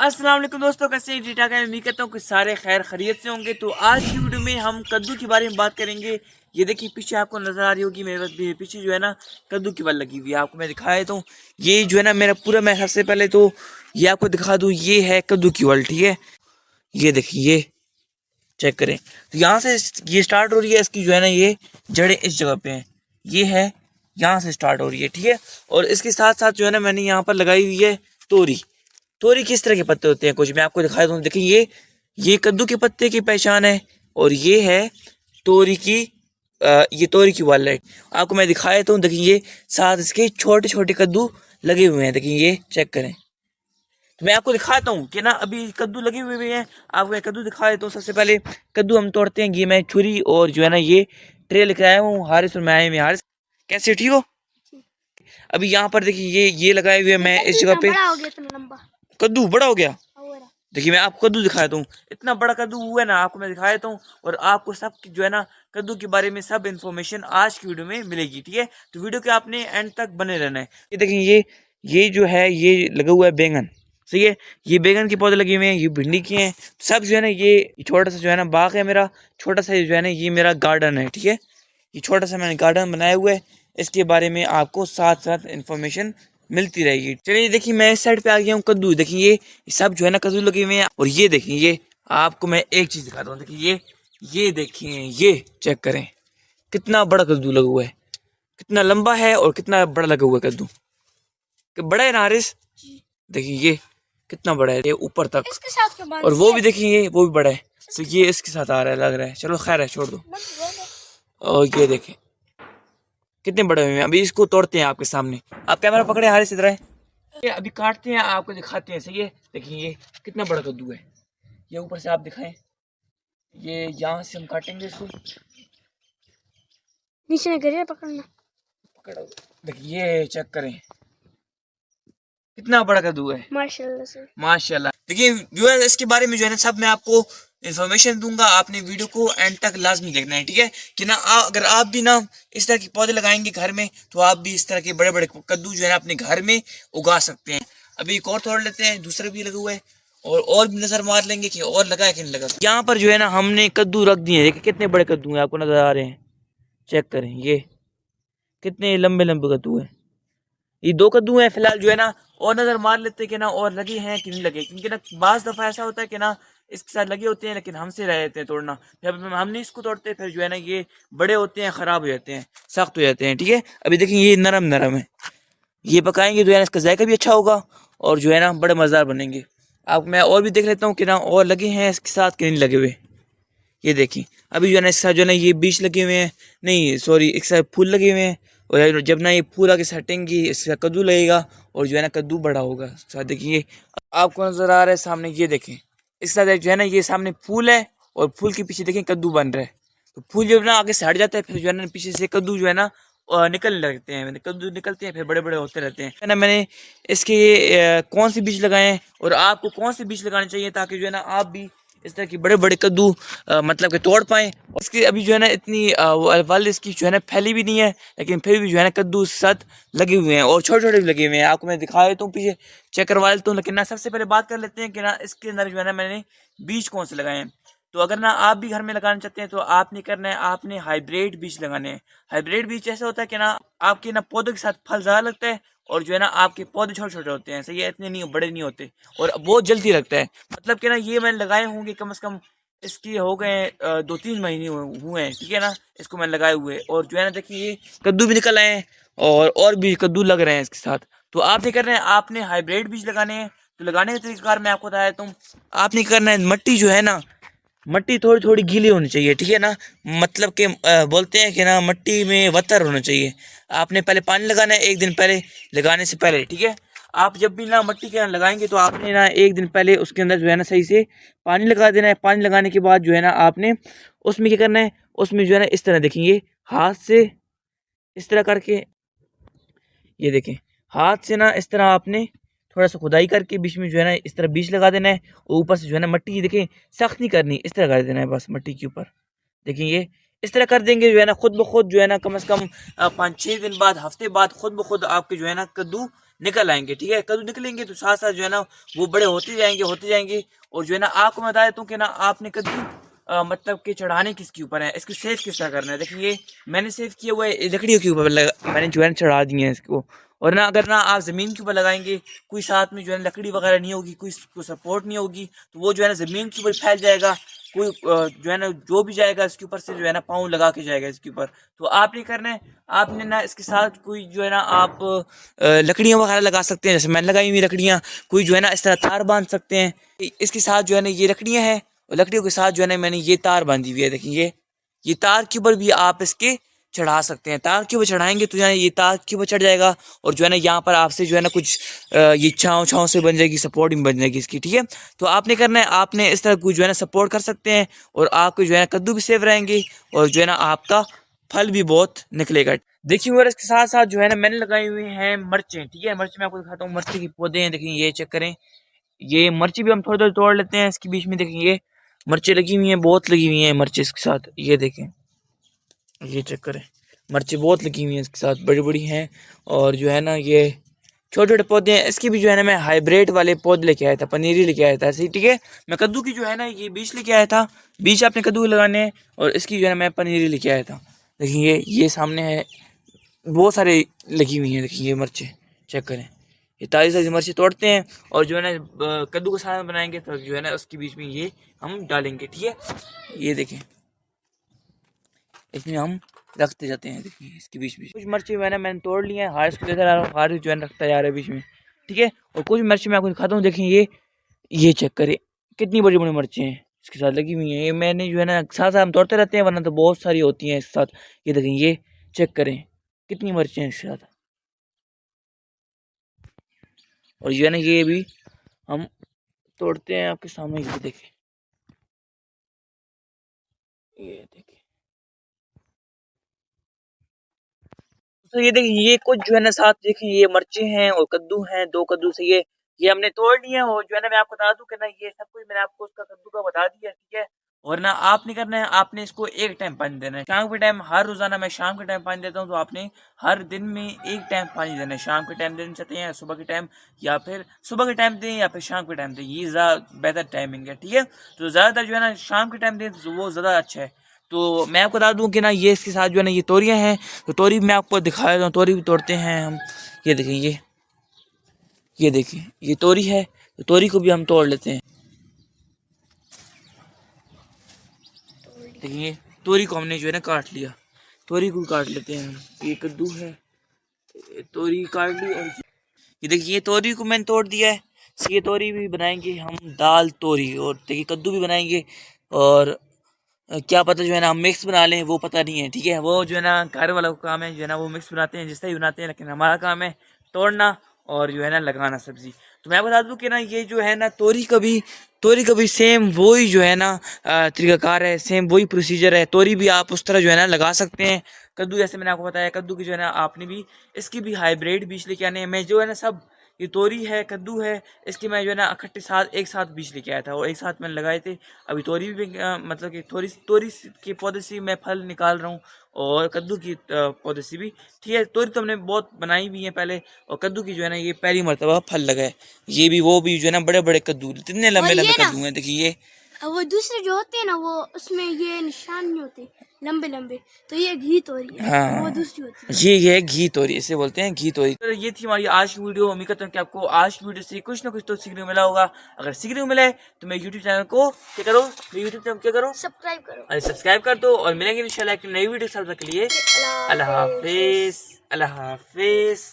अस्सलाम वालेकुम दोस्तों, कैसे हैं? ठीक ठाक है। उम्मीद करता हूँ कि सारे खैर खैरियत से होंगे। तो आज की वीडियो में हम कद्दू के बारे में बात करेंगे। ये देखिए पीछे आपको नज़र आ रही होगी मेरे पास भी पीछे जो है ना कद्दू की बल लगी हुई है। आपको मैं दिखाया तो ये जो है ना मेरा पूरा, मैं सबसे पहले तो ये आपको दिखा दूँ, ये है कद्दू की बल। ठीक है, ये देखिए, ये चेक करें तो यहाँ से ये स्टार्ट हो रही है। इसकी जो है ना ये जड़ें इस जगह पे हैं, ये है यहाँ से स्टार्ट हो रही है। ठीक है, और इसके साथ साथ जो है ना मैंने यहाँ पर लगाई हुई है तोरी। तोरी किस तरह के पत्ते होते हैं कुछ मैं आपको दिखा दूँ। देखिए ये कद्दू के पत्ते की पहचान है और ये है तोरी की, ये तोरी की वाल है। आपको मैं दिखाया तो देखिए ये साथ इसके छोटे छोटे कद्दू लगे हुए हैं। देखिए ये चेक करें तो मैं आपको दिखाता हूँ कि ना अभी कद्दू लगे हुए भी हैं। आपको मैं कद्दू दिखाए तो सबसे पहले कद्दू हम तोड़ते हैं। ये मैं छुरी और जो है ना ये ट्रे लेकर आया हूँ हारिस और मैं हारिस। कैसे, ठीक हो? अभी यहाँ पर देखिए ये लगाए हुए मैं इस जगह पे। कद्दू बड़ा हो गया। देखिए मैं आपको कद्दू दिखाता हूँ, इतना बड़ा कद्दू हुआ है ना, आपको मैं दिखाता हूँ। और आपको सब जो है ना कद्दू के बारे में सब इन्फॉर्मेशन आज की वीडियो में मिलेगी। ठीक है, तो वीडियो के आपने एंड तक बने रहना है। ये देखिए ये जो है ये लगा हुआ है बैंगन। सही है, ये बैंगन के पौधे लगे हुए हैं, ये भिंडी के हैं सब जो है ना। ये छोटा सा जो है ना बाग है मेरा, छोटा सा जो है ना ये मेरा गार्डन है। ठीक है, ये छोटा सा मैंने गार्डन बनाया हुआ है। इसके बारे में आपको साथ साथ इन्फॉर्मेशन मिलती रहेगी। चलिए देखिए मैं इस साइड पे आ गया हूँ। कद्दू देखिए ये सब जो है ना कद्दू लगे हुए हैं। और ये देखिए ये आपको मैं एक चीज दिखाता हूँ। देखिए ये देखिए, ये चेक करें कितना बड़ा कद्दू लगा हुआ है, कितना लंबा है और कितना बड़ा लगा हुआ है कद्दू। बड़ा है ना हारिस? देखिए ये कितना बड़ा है, ये ऊपर तक। और वो भी देखिए ये वो भी बड़ा है, तो ये इसके साथ आ रहा है लग रहा है। चलो खैर है, छोड़ दो। और ये देखें कितने बड़े हुए हैं। अभी इसको तोड़ते हैं आपके सामने। आप कैमरा पकड़े हारिस, इधर है। ये अभी काटते हैं, आपको दिखाते हैं। सही है, देखिए ये कितना बड़ा कद्दू है। ये ऊपर से आप दिखाएं, ये यहाँ से हम काटेंगे इसको। नीचे गिरे पकड़ना, पकड़ो। देखिए ये चेक करें कितना बड़ा कद्दू है, माशाल्लाह से माशाल्लाह। देखिए व्यूअर्स इसके बारे में जो है ना सब मैं आपको इन्फॉर्मेशन दूंगा। आपने वीडियो को एंड तक लाजमी देखना है। ठीक है कि ना अगर आप भी ना इस तरह के पौधे लगाएंगे घर में तो आप भी इस तरह के बड़े बड़े कद्दू जो है ना अपने घर में उगा सकते हैं। अभी एक और तोड़ लेते हैं, दूसरे भी लगे हुए हैं और भी नजर मार लेंगे कि और लगा है कि नहीं लगा। यहाँ पर जो है ना हमने कद्दू रख दिए। देखिए कितने बड़े कद्दू हैं, आपको नजर आ रहे हैं। चेक करें ये कितने लंबे लंबे कद्दू हैं। ये दो कद्दू हैं फिलहाल जो है ना, और नजर मार लेते कि ना और लगे हैं कि नहीं लगे। क्योंकि ना बाज दफा ऐसा होता है कि ना इसके साथ लगे होते हैं लेकिन हमसे रह जाते हैं तोड़ना। जब हम नहीं इसको तोड़ते फिर जो है ना ये बड़े होते हैं, खराब हो जाते हैं, सख्त हो जाते हैं। ठीक है, अभी देखिए ये नरम नरम है, ये पकाएंगे जो है ना इसका जायका भी अच्छा होगा और जो है ना बड़े मज़ेदार बनेंगे। आप मैं और भी देख लेता हूँ कि ना और लगे हैं इसके साथ कि नहीं लगे हुए। ये देखिए अभी जो है ना इसके साथ जो है ना ये बीज लगे हुए हैं, नहीं सॉरी एक साथ फूल लगे हुए हैं। और जब ना ये फूल आके सटेंगे इसका कद्दू लगेगा और जो है ना कद्दू बड़ा होगा। साथ देखिए आपको नजर आ रहा है सामने, ये देखें इसके साथ जो है ना ये सामने फूल है और फूल के पीछे देखें कद्दू बन रहा है। तो फूल जब ना आगे से हट जाता है फिर जो है ना पीछे से कद्दू जो है ना निकलने लगते हैं। कद्दू निकलते हैं फिर बड़े बड़े होते रहते हैं ना। मैंने इसके कौन से बीज लगाए हैं और आपको कौन से बीज लगाने चाहिए ताकि जो है ना आप भी इस तरह की बड़े बड़े कद्दू मतलब कि तोड़ पाएँ। इसकी अभी जो है ना इतनी वल इसकी जो है ना फैली भी नहीं है, लेकिन फिर भी जो है ना कद्दू साथ लगे हुए हैं और छोटे छोटे भी लगे हुए हैं। आपको मैं दिखा देता हूँ, पीछे चेक करवा लेता हूँ। लेकिन ना सबसे पहले बात कर लेते हैं कि ना इसके अंदर जो है ना मैंने बीज कौन से लगाए हैं। तो अगर ना आप भी घर में लगाना चाहते हैं तो आपने करना है, आपने हाइब्रिड बीज लगाने हैं। हाइब्रिड बीज ऐसा होता है कि ना आपके ना पौधों के साथ फल ज़्यादा लगता है और जो है ना आपके पौधे छोटे छोटे होते हैं। सही है, इतने नहीं बड़े नहीं होते और बहुत जल्दी लगता है। मतलब कि ना ये मैंने लगाए होंगे कम से कम इसकी हो गए 2-3 महीने हुए हैं। ठीक है ना, इसको मैंने लगाए हुए और जो है ना देखिए ये कद्दू भी निकल आए हैं और भी कद्दू लग रहे हैं इसके साथ। तो आपने करना है, आपने हाइब्रिड बीज लगाने हैं। तो लगाने का तरीकाकार मैं आपको बताया तुम आपने करना है, मट्टी जो है ना मट्टी थोड़ी थोड़ी गीली होनी चाहिए। ठीक है ना, मतलब कि बोलते हैं कि ना मट्टी में वतर होना चाहिए। आपने पहले पानी लगाना है 1 दिन पहले लगाने से पहले। ठीक है, आप जब भी ना मट्टी के लगाएंगे तो आपने ना 1 दिन पहले उसके अंदर जो है ना सही से पानी लगा देना है। पानी लगाने के बाद जो है ना आपने उसमें क्या करना है, उसमें जो है ना इस तरह देखेंगे हाथ से इस तरह करके, ये देखें हाथ से ना इस तरह आपने थोड़ा सा खुदाई करके बीच में जो है ना इस तरह बीज लगा देना है। और ऊपर से जो है ना मट्टी देखें सख्त नहीं करनी, इस तरह कर देना है बस मट्टी के ऊपर। देखें ये इस तरह कर देंगे जो है ना खुद ब खुद जो है ना कम से कम 5-6 दिन बाद, हफ्ते बाद खुद ब खुद आपके जो है ना कद्दू निकल आएंगे। ठीक है, कद्दू निकलेंगे तो साथ साथ जो है ना वो बड़े होते जाएंगे। और जो है ना आपको मैं बता देता हूँ कि ना आपने कद्दू मतलब कि चढ़ाने किसके ऊपर है, इसकी सेव किस तरह करना है। देखिए ये मैंने सेव किया हुआ है लकड़ियों के ऊपर, मैंने जो है ना चढ़ा दिए हैं इसको। और ना अगर ना आप ज़मीन के ऊपर लगाएंगे, कोई साथ में जो है ना लकड़ी वगैरह नहीं होगी, कोई सपोर्ट नहीं होगी, तो वो जो है ना ज़मीन के ऊपर फैल जाएगा। कोई जो है ना जो भी जाएगा इसके ऊपर से जो है ना पाँव लगा के जाएगा इसके ऊपर। तो आपने करना है, आपने ना इसके साथ कोई जो है ना आप लकड़ियाँ वगैरह लगा सकते हैं, जैसे मैंने लगाई हुई लकड़ियाँ। कोई जो है ना इस तरह तार बांध सकते हैं इसके साथ जो है ना, ये लकड़ियाँ हैं और लकड़ियों के साथ जो है ना मैंने ये तार बांधी हुई है। देखिए ये तार के ऊपर भी आप इसके चढ़ा सकते हैं। तार के ऊपर चढ़ाएंगे तो जो है ये तार के ऊपर चढ़ जाएगा। और जो है ना यहाँ पर आपसे जो है ना कुछ ये छाँव से बन जाएगी, सपोर्ट भी बन जाएगी इसकी। ठीक है, तो आपने करना है, आपने इस तरह कुछ जो है ना सपोर्ट कर सकते हैं और आपके जो है ना कद्दू भी सेफ रहेंगे और जो है ना आपका फल भी बहुत निकलेगा। देखिए और इसके साथ साथ जो है ना मैंने लगाई हुई हैं मिर्चें। ठीक है, मिर्च मैं आपको दिखाता हूँ, मिर्ची के पौधे हैं। देखिए ये चेक करें, ये मिर्ची भी हम थोड़ी थोड़ी तोड़ लेते हैं इसके बीच में। देखिए ये मिर्चें लगी हुई हैं, बहुत लगी हुई हैं मिर्चें इसके साथ। ये देखें, ये चेक करें, मिर्चें बहुत लगी हुई हैं इसके साथ, बड़ी बड़ी हैं। और जो है ना ये छोटे छोटे पौधे हैं। इसकी भी जो है ना मैं हाइब्रिड वाले पौधे लेके आया था, पनीरी लेके आया था ऐसे ही। ठीक है, मैं कद्दू की जो है ना ये बीज लेके आया था, बीज आपने कद्दू लगाने हैं। और इसकी जो है ना मैं पनीरी लेके आया था। देखिए ये सामने है, बहुत सारे लगी हुई हैं। देखिए ये मिर्चें चेक करें, ये ताज़ी ताज़ी मिर्ची तोड़ते हैं और जो है ना कद्दू का सालन बनाएंगे तो जो है ना उसके बीच में ये हम डालेंगे। ठीक है, ये देखें, इसमें हम रखते जाते हैं। देखिए इसके बीच में कुछ मिर्ची मैंने तोड़ ली है, हार्स को लेकर आ रहा हूँ, हार्स जो है ना रखता जा रहा है बीच में। ठीक है, और कुछ मिर्ची मैं आपको दिखाता हूँ। देखिए ये चेक करें, कितनी बड़ी बड़ी मिर्ची हैं इसके साथ लगी हुई हैं। ये मैंने जो है ना साथ साथ हम तोड़ते रहते हैं, वरना तो बहुत सारी होती हैं इसके साथ। ये देखें, ये चेक करें कितनी मिर्ची हैं इसके साथ। और जो है ना ये भी हम तोड़ते हैं आपके सामने। ये देखें, ये देखें, तो ये देखिए ये कुछ जो है ना साथ देखिए ये मिर्ची हैं और कद्दू हैं, दो कद्दू से ये हमने तोड़ लिए हैं। और जो है ना मैं आपको बता दूं कि ना ये सब कुछ मैंने आपको उसका कद्दू का बता दिया। ठीक है, और ना आपने करना है, आपने इसको एक टाइम पानी देना है, शाम के टाइम। हर रोजाना मैं शाम के टाइम पानी देता हूँ, तो आपने हर दिन में एक टाइम पानी देना है। शाम के टाइम देना चाहते हैं, सुबह के टाइम, या फिर सुबह के टाइम दें या फिर शाम के टाइम दें, ये ज़्यादा बेहतर टाइमिंग है। ठीक है, तो ज़्यादातर जो है ना शाम के टाइम दें तो वो ज़्यादा अच्छा है। तो मैं आपको बता दूं कि ना ये इसके साथ जो है ना ये तोरियां हैं, तो तोरी मैं आपको दिखा देता हूँ। तोरी भी तोड़ते हैं हम। ये देखिए, ये देखिए ये तोरी है, तो तोरी को भी हम तोड़ लेते हैं। देखिए तोरी को हमने जो है ना काट लिया, तोरी को काट लेते हैं हम। ये कद्दू है, तोरी काट ली। और ये देखिए ये तोरी को मैंने तोड़ दिया है। ये तोरी भी बनाएंगे हम दाल तोरी, और देखिए कद्दू भी बनाएंगे। और क्या पता जो है ना हम मिक्स बना लें, वो पता नहीं है। ठीक है, वो जो है ना घर वाला काम है, जो है ना वो मिक्स बनाते हैं, जिससे ही बनाते हैं। लेकिन हमारा काम है तोड़ना और जो है ना लगाना सब्जी। तो मैं बता दूं कि ना ये जो है ना तोरी कभी सेम वही जो है ना तरीकाकार है, सेम वही प्रोसीजर है। तोरी भी आप उस तरह जो है ना लगा सकते हैं। कद्दू जैसे मैंने आपको बताया, कद्दू की जो है ना आपने भी इसकी भी हाइब्रिड बीज लेके आने हैं। मैं जो है ना सब, ये तोरी है, कद्दू है, इसके मैं जो है ना इकट्ठे साथ एक साथ बीज लेके आया था और एक साथ मैंने लगाए थे। अभी तोरी भी मतलब कि तोरी के पौधे से मैं फल निकाल रहा हूँ, और कद्दू की पौधे से भी। ठीक है, तोरी तो हमने बहुत बनाई भी है पहले, और कद्दू की जो है ना ये पहली मरतबा फल लगा है। ये भी वो भी जो है ना बड़े बड़े कद्दू, इतने लंबे लंबे कद्दू हैं। देखिए ये वो दूसरे जो होते हैं ना, वो उसमें ये निशान नहीं होते लंबे लंबे, तो ये घी तोरी है। हाँ, वो दूसरी होती है। ये घी तोरी, इसे बोलते हैं घी तोरी। तो ये थी हमारी आज की वीडियो। उम्मीद करता हूँ कि आपको आज की वीडियो से कुछ ना कुछ तो सीखने को मिला होगा। अगर सीखने को मिला है तो मेरे यूट्यूब चैनल को क्या करो, मेरे यूट्यूब चैनल क्या करो, सब्सक्राइब करो। अरे सब्सक्राइब कर दो। और मिलेंगे इंशाल्लाह एक नई वीडियो, तब तक के लिए अल्लाह हाफिज, अल्लाह हाफिज।